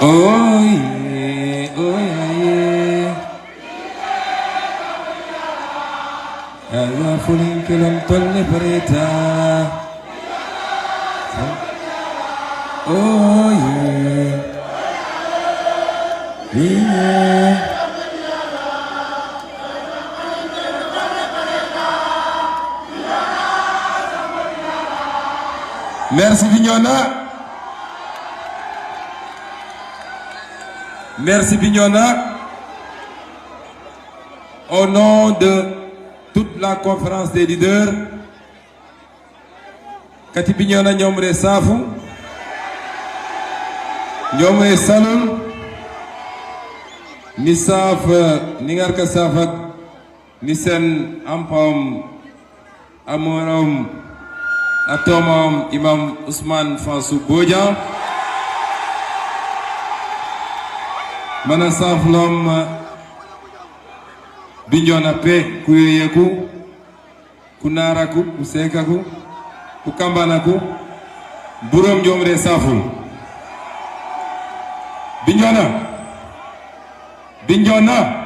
Oh yeah, oh yeah. Allah fuling kelon tolle pareta. Oh yeah, yeah. Merci Bignona. Merci Bignona. Au nom de toute la conférence des leaders, Kati Bignona Nyomre Safu, Nyomre Salul, Nisaf Ningarka Safak, Nisen Ampam Amoram Atomam Imam Ousmane Fansou Bodian, Manasaflom Bignona Pe Kuyeku, Kunaraku, Kusekaku, Kukambanaku, Burom Jomre Saful. Bignona,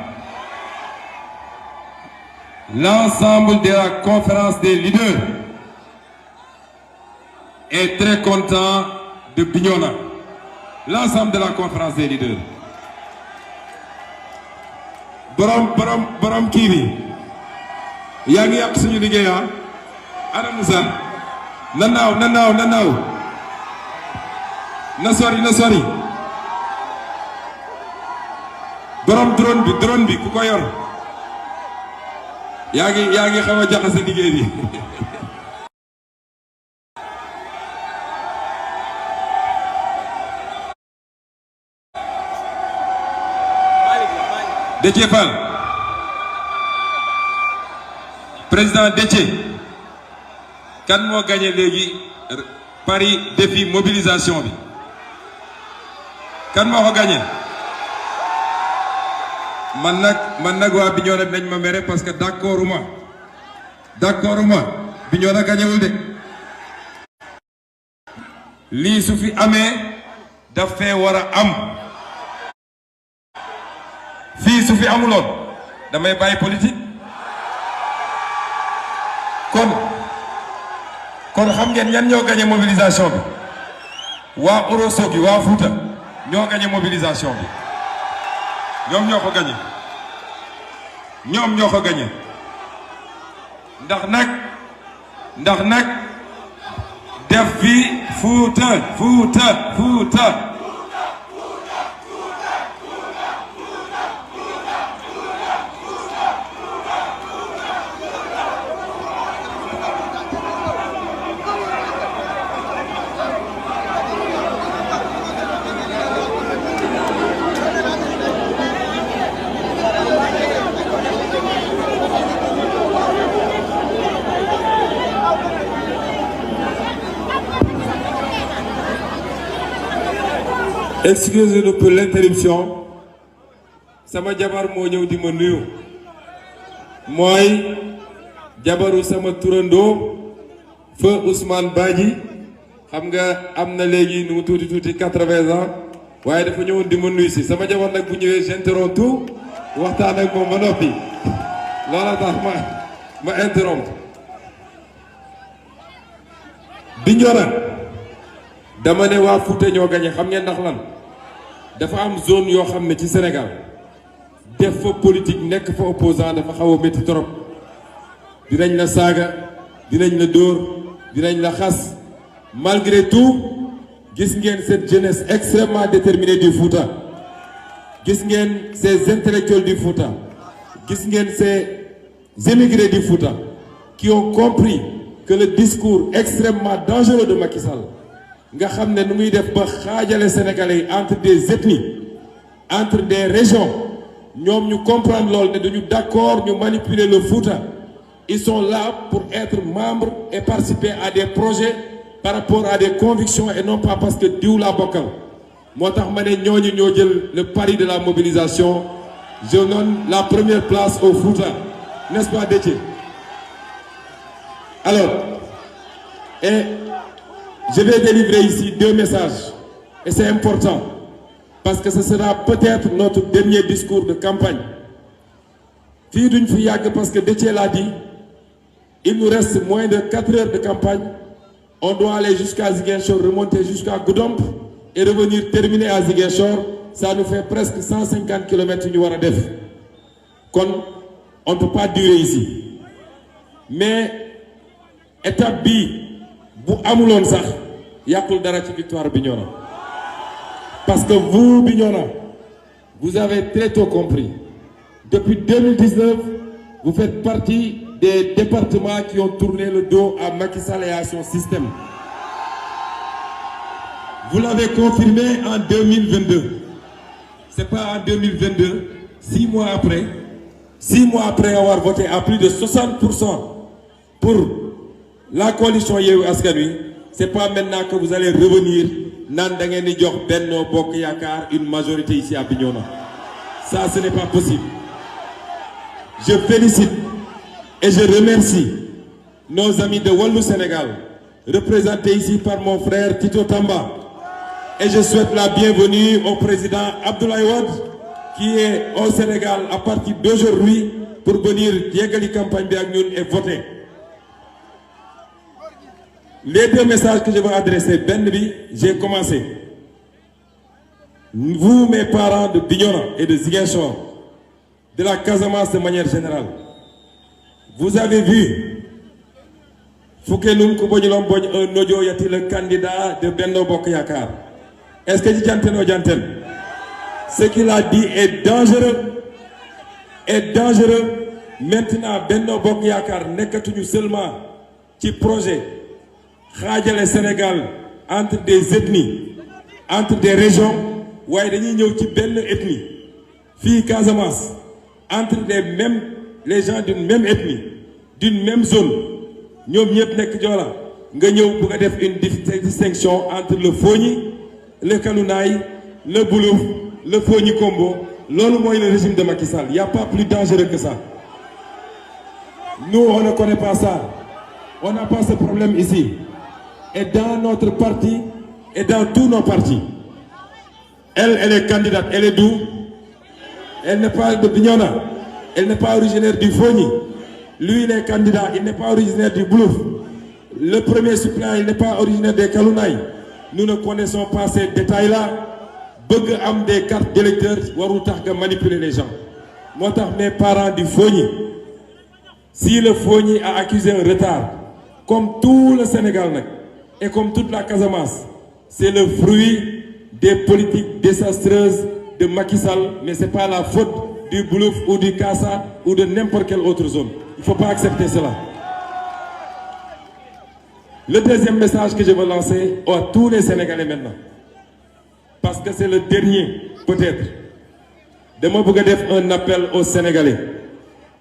l'ensemble de la conférence des leaders est très content de Bignona. L'ensemble de la conférence des leaders. Borom Kiwi. Yangi yak suñu liggéey Ana Moussa. Nanaw. Na sori. Borom drone bi ku ko yor. Yangi xawa jaxase liggéey bi. Déthié Fall président Déthié kan moo gagné léegi Paris défi mobilisation bi kan moo ko gagné man nag waa Bignona nañ ma mere parce que d'accorduma Bignona gagnéwul de lii su fi amee daf fee war a am fii su fi amuloon damay bàyyi politique kon xam ngeen ñan ñoo gagné mobilisation bi waa Ourossogui waa Fouta ñoo gagné mobilisation bi ñoom ñoo ko gagné ndax nag def fi Fouta Excusez-nous pour l'interruption. Sama jabar moo ñëw di ma nuyu. Mooy jabaru sama turando feu Ousmane Badji. Xam nga am na léegi nu mu tuuti 80 ans. waaye dafa ñëwoon di ma nuyu si sama jabar nag bu ñëwee j'interromps tout waxtaan ak moom ba noppi. Loola tax ma interrompre. Bignona dama ne waa Fouta ñoo gagné xam ngeen ndax lan dafa am zone yoo xam ne ci Sénégal def fa politique nekk fa opposant dafa xaw a métti trop dinañ la saaga dinañ la dóor dinañ la xas malgré tout gis ngeen cette jeunesse extrêmement déterminée du Fouta gis ngeen ces intellectuels du Fouta gis ngeen ces émigrés du Fouta qui ont compris que le discours extrêmement dangereux de Macky Sall nga xam ne nu muy def ba xaajale Sénégalais entre des ethnies entre des régions ñoom ñu comprendre loolu ne dañu d'accord ñu manipuler le Fouta ils sont là pour être membres et participer à des projets par rapport à des convictions et non pas parce que diw laa bokkal moo tax ma ne ñooñu ñoo jël le pari de la mobilisation je donne la première place au Fouta n'est-ce pas Déthié? Alors et je vais délivrer ici 2 messages et c'est important. parce que ce sera peut-être notre dernier discours de campagne. Fii duñ fi yàgg parce que Déthié l'a dit, il nous reste moins de 4 heures de campagne. On doit aller jusqu'à Ziguinchor, remonter jusqu'à Goudomp et revenir terminer à Ziguinchor. Ça nous fait presque 150 km yu ñu war a def. Kon on ne peut pas durer ici. Mais étape bi bu amuloon sax yàqul dara ci victoire Bignona. Parce que vous, Bignona, vous avez très tôt compris. Depuis 2019, vous faites partie des départements qui ont tourné le dos à Macky Sall et à son système. Vous l'avez confirmé en 2022. C'est pas en 2022, 6 mois après avoir voté à plus de 60% pour la coalition Yewwi Askan Wi, c'est pas maintenant que vous allez revenir naan da ngeen di jox Benno Bokk Yaakaar une majorité ici à Bignona. Ça, ce n'est pas possible. Je félicite et je remercie nos amis de Wallu Sénégal, représentés ici par mon frère Tito Tamba. Et je souhaite la bienvenue au président Abdoulaye Wade, qui est au Sénégal à partir d'aujourd'hui pour venir yeggali campagne bi ak ñun et voter. Les deux messages que je veux adresser, benn bi, j'ai commencé. Vous, mes parents de Bignona et de Ziguinchor, de la Casamance de manière générale, vous avez vu Foukenum Koubognilom Bogne un audio yati le candidat de Benno Bokk Yaakaar. Est-ce que Djanten ou Djanten? Ce qu'il a dit est dangereux. Est dangereux. Maintenant, Benno Bokk Yaakaar nekkatuñu seulement ci projet xaajale Sénégal entre des ethnies, entre des régions, waaye dañuy ñëw ci benn ethnie. Fii Casamance, entre les gens d'une même ethnie, d'une même zone, ñoom ñëpp nekk Joola, nga ñëw bëgg a def une distinction entre le Fogni, le Kalounaay, le Boulouf, le Fogni Kombo. Loolu mooy le régime de Macky Sall. Il n'y a pas plus dangereux que ça. Nous, on ne connaît pas ça. On n'a pas ce problème ici. Et dans notre parti, et dans tous nos partis, elle est candidate. Elle est d'où? Elle n'est pas de Bignona. Elle n'est pas originaire du Fogni. Lui, il est candidat. Il n'est pas originaire du Boulouf. Le premier suppléant, il n'est pas originaire des Kalounaay. Nous ne connaissons pas ces détails-là. Bëgg am des cartes d'électeurs warul tax nga manipuler les gens. Moo tax mes parents du Fogni, si le Fogni a accusé un retard, comme tout le Sénégal nag, et comme toute la Casamance, c'est le fruit des politiques désastreuses de Macky Sall, mais c'est pas la faute du Boulouf ou du Kassa ou de n'importe quelle autre zone. Il faut pas accepter cela. Le deuxième message que je veux lancer à tous les Sénégalais maintenant, parce que c'est le dernier, peut-être, dama bëgg a def un appel aux Sénégalais.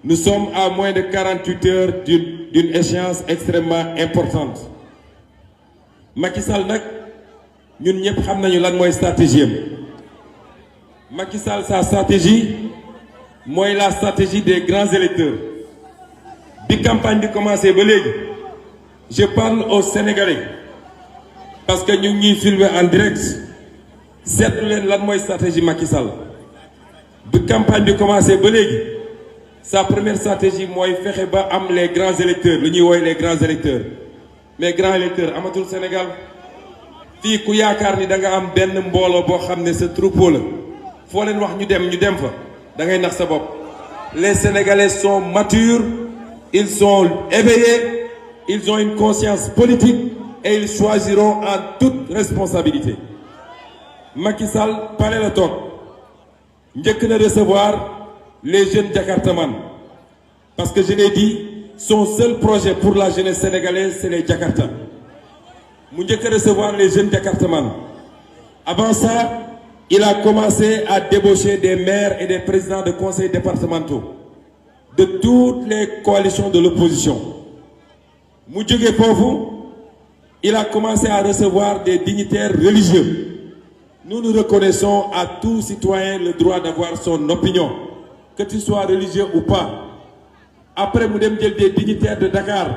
Nous sommes à moins de 48 heures d'une échéance extrêmement importante. Macky Sall nag ñun ñëpp xam nañu lan mooy stratégie am. Macky Sall, sa stratégie mooy la stratégie des grands électeurs. Bi campagne bi commencé ba léegi, je parle aux Sénégalais parce que ñu ngi filmer en direct. Seetlu leen lan mooy stratégie Macky Sall. Bi campagne bi commencé ba léegi, sa première stratégie mooy fexe ba am les grands électeurs, lu ñuy woy les grands électeurs. Mais grands électeurs amatul Sénégal. Fii ku yaakaar ni da nga am benn mbooloo boo xam ne sa troupeau la, foo leen wax ñu dem fa, da ngay nax sa bopp. Les Sénégalais sont matures, ils sont éveillés, ils ont une conscience politique et ils choisiront en toute responsabilité. Macky Sall pare la toog njëkk na recevoir les jeunes Jakartaman, parce que je l'ai dit, son seul projet pour la jeunesse sénégalaise c'est les Jakarta. Mu njëkk a recevoir les jeunes Jakartaman. Avant ça, il a commencé à débaucher des maires et des présidents de conseils départementaux de toutes les coalitions de l'opposition. Mu jóge foofu, il a commencé à recevoir des dignitaires religieux. Nous nous reconnaissons à tout citoyen le droit d'avoir son opinion, que tu sois religieux ou pas. Après, mu dem jël des dignitaires de Dakar,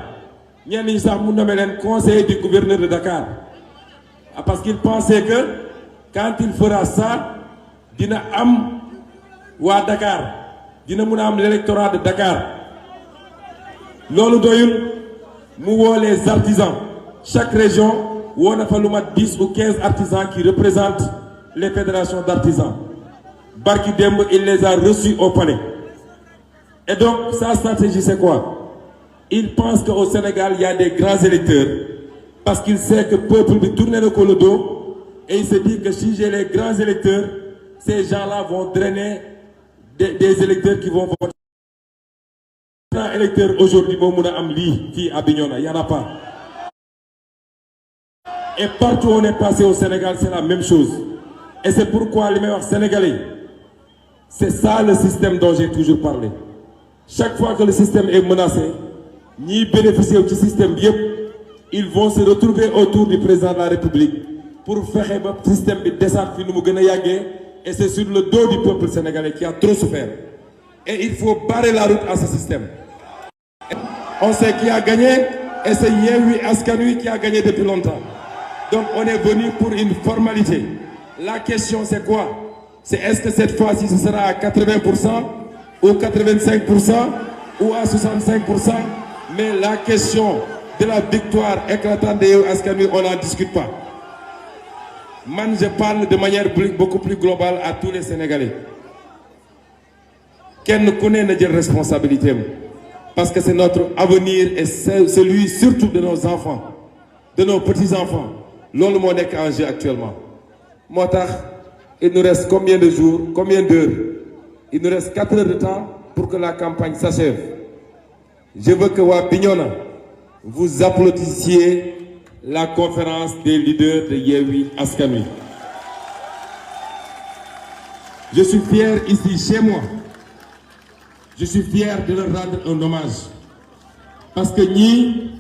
ñenn ñi sax mu nommé leen conseiller du gouverneur de Dakar, parce qu'il pensait que quand il fera ça, dina am waa Dakar dina mun a am l'électorat de Dakar loolu doyul mu woo les artisans chaque région woo na fa lu mat 10 ou 15 artisans qui représentent les fédérations d'artisans barki démb il les a reçus au palais et donc sa stratégie c'est quoi? Il pense qu'au Sénégal il y a des grands électeurs parce qu'il sait que peuple bi tourne na ko le dos et il se dit que si j'ai les grands électeurs ces gens-là vont drainer des électeurs qui vont voter. Un électeur aujourd'hui moo mun a am lii fii à Bignona y en a pas. Et partout où on est passé au Sénégal c'est la même chose et c'est pourquoi li may wax sénégalais c'est ça le système dont j'ai toujours parlé. Chaque fois que le système est menacé ñiy bénéficier wu ci système bi yëpp ils vont se retrouver autour du président de la République pour fexe ba système bi desaat fi nu mu gën a yàggee et c'est sur le dos du peuple sénégalais qui a trop souffert et il faut barrer la route à ce système. On sait qui a gagné et c'est Yewwi Askan Wi qui a gagné depuis longtemps. Donc on est venu pour une formalité. La question c'est quoi? C'est est-ce que cette fois-ci ce sera à 80% ou 85% ou à 65%? Mais la question de la victoire éclatante de Yewwi Askan Wi, on n'en discute pas. Man, je parle de manière beaucoup plus globale à tous les Sénégalais. Kenn ku ne na jël responsabilité parce que c'est notre avenir et c'est celui surtout de nos enfants, de nos petits-enfants. Loolu moo nekk en jeu actuellement. Moo tax il nous reste combien de jours, combien d'heures? Il nous reste 4 heures de temps pour que la campagne s'achève. Je veux que waa Bignona vous applaudissiez la conférence des leaders de Yewwi Askan Wi. Je suis fier ici chez moi. Je suis fier de leur rendre un hommage parce que ñii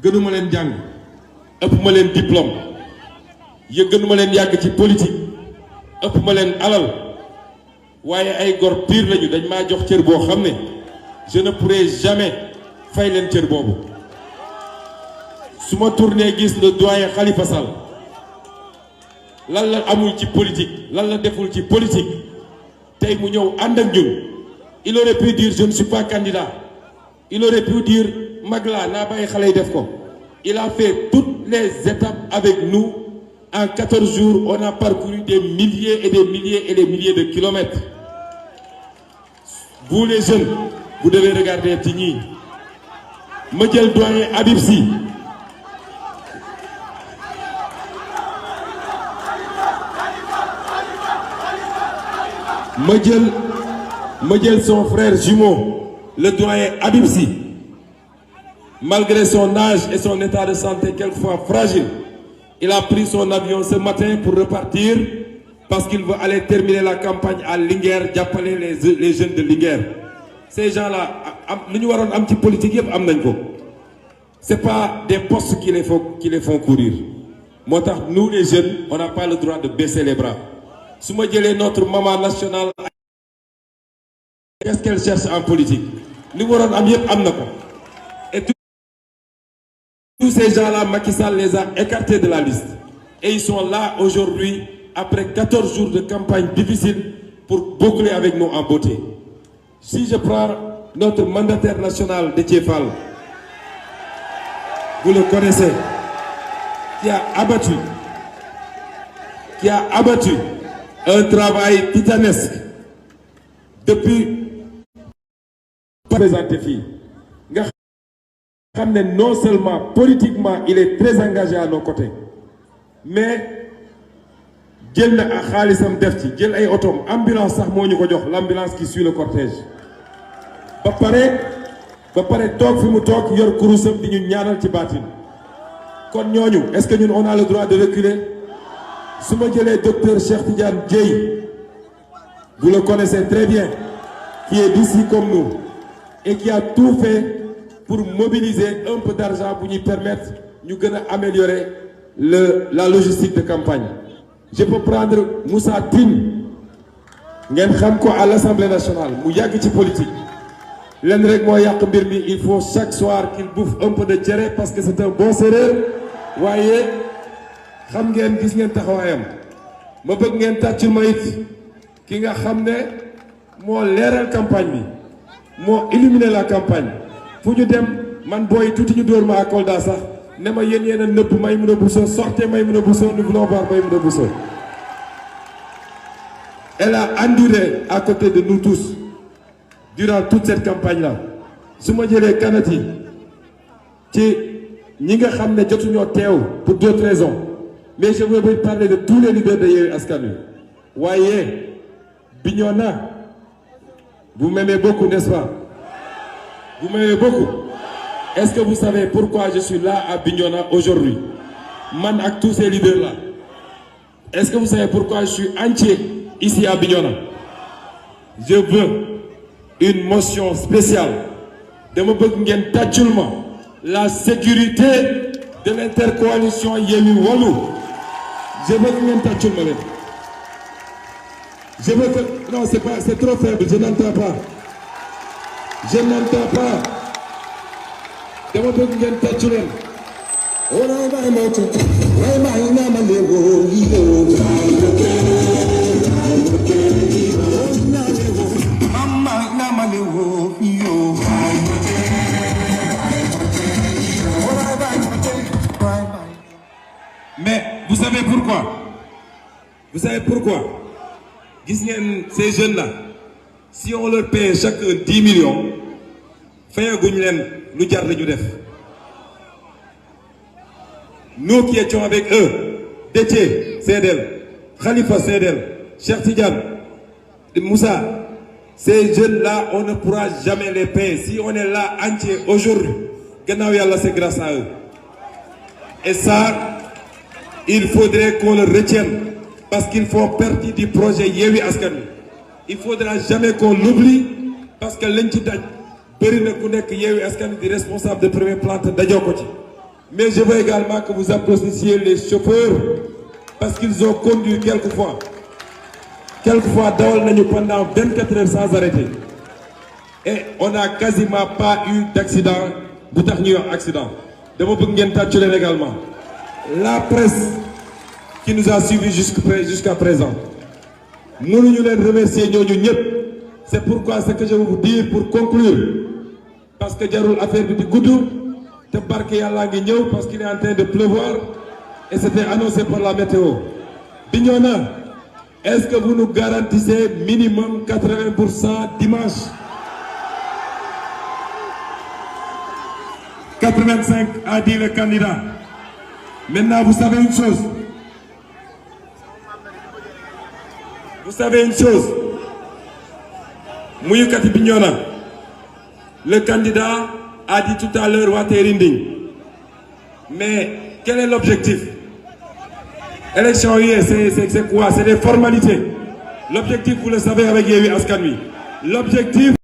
gënuma leen jàng ëpp ma leen diplôme gënuma leen yàgg ci politique ëpp ma leen alal waaye ay gor pire lañu dañ maa jox cër boo xam ne je ne pourrai jamais fay leen cër boobu. su ma tourné gis le doyen Khalifa Sall lan la amul ci politique lan la deful ci politique tey mu ñëw ànd ak ñun. Il aurait pu dire je ne suis pas candidat. Il aurait pu dire Magla naa bàyyi xale yi def ko. Il a fait toutes les étapes avec nous. En 14 jours, on a parcouru des milliers et des milliers et des milliers de kilomètres. Vous les jeunes, vous devez regarder ci ñii. Ma jël doyen Habib Sy. Ma jël son frère jumeau, le doyen Habib Sy. Malgré son âge et son état de santé quelquefois fragile, il a pris son avion ce matin pour repartir parce qu'il veut aller terminer la campagne à Linguère, jàppale les jeunes de Linguère. Ces gens-là, li ñu waroon am ci politique yëpp am nañ ko. C'est pas des postes qui les font courir. Moo tax nous les jeunes, on n'a pas le droit de baisser les bras. Su ma jëlee notre maman nationale. Qu'est-ce qu'elle cherche en politique? Li waroon am yëpp am na ko. Et tous ces gens-là, Macky Sall les a écartés de la liste. Et ils sont là aujourd'hui, après 14 jours de campagne difficile, pour boucler avec nous en beauté. Si je prends notre mandataire national, Déthié Fall, vous le connaissez, qui a abattu un travail titanesque depuis présenté fii nga xam ne non seulement politiquement il est très engagé à nos côtés mais jël na ak xaalisam def ci jël ay otoom ambulance sax moo ñu ko jox l'ambulance qui suit le cortège ba pare toog fi mu toog yor kurusam di ñu ñaanal ci baatin kon ñooñu est-ce que ñun on a le droit de reculer? su ma jëlee docteur Cheikh Tidiane Dièye, vous le connaissez très bien, qui est d'ici comme nous et qui a tout fait pour mobiliser un peu d'argent pour nous permettre de améliorer la logistique de campagne. Je peux prendre Moussa Tine, à l'Assemblée nationale, qui politique. Il faut chaque soir qu'il bouffe un peu de tchéré parce que c'est un bon serreur. Voyez, ma bëgg ngeen tàccul ma it ki nga xam ne moo leeral campagne bi moo illuminer la campagne fu ñu dem man booy tuuti ñu dóor ma à Kolda sax ne ma yéen a nëbb Maïmouna Bousso sortez Maïmouna Bousso nous voulons voir Maïmouna Bousso. Elle a enduré à côté de nous tous durant toute cette campagne-là su ma jëlee kanati ci ñi nga xam ne jotuñoo teew pour d'autres raisons mais je veux parler de tous les leaders de Yewwi Askan Wi waaye Bignona vous m'aimez beaucoup n'est-ce pas vous m'aimez beaucoup est-ce que vous savez pourquoi je suis là à Bignona aujourd'hui man ak tous ces leaders-là est-ce que vous savez pourquoi je suis entier ici à Bignona je veux une motion spéciale dama bëgg ngeen tàccul ma la sécurité de l'intercoalition Yewwi Wallu je veux que ngeen tàccul ma leen je veux que non c'est trop faible je n'entends pas dama bëgg ngeen tàccu leen mais vous savez pourquoi gis ngeen ces jeunes-là si on leur paye chacun 10 millions fayaguñ leen lu jar la ñu def nous qui étions avec eux Déthié seedeel Khalifa seedeel Cheikh Tidiane Moussa ces jeunes-là on ne pourra jamais les payer si on est là entier aujourd'hui gannaaw yàlla c'est grâce à eux et ça il faudrait qu'on le retienne parce qu'ils font partie du projet Yewwi Askan Wi il faudra jamais qu'on l'oublie parce que lañ ci daj bëri na ku nekk Yewwi Askan Wi di responsable de premier plan te dajoo ko ci mais je veux également que vous applaudissiez les chauffeurs parce qu'ils ont conduit quelquefois dawal nañu pendant 24 heures sans arrêter et on n'a quasiment pas eu d'accident bu tax ñuy wax accident dama bëgg ngeen tàccu leen également la presse qui nous a suivis jusqu'à présent mënuñu leen remercier ñooñu ñëpp c'est pourquoi ce que je veux vous dire pour conclure parce que jarul affaire bi di gudd te barke yàlla ngi ñëw parce qu'il est en train de pleuvoir et c'était annoncé par la météo Bignona est-ce que vous nous garantissez minimum 80% dimanche 85 a dit le candidat maintenant vous savez une chose muyukati Bignona le candidat a dit tout à l'heure Waterinding mais quel est l'objectif élection yi c'est quoi c'est des formalités l'objectif vous le savez avec Yewwi Askan Wi l'objectif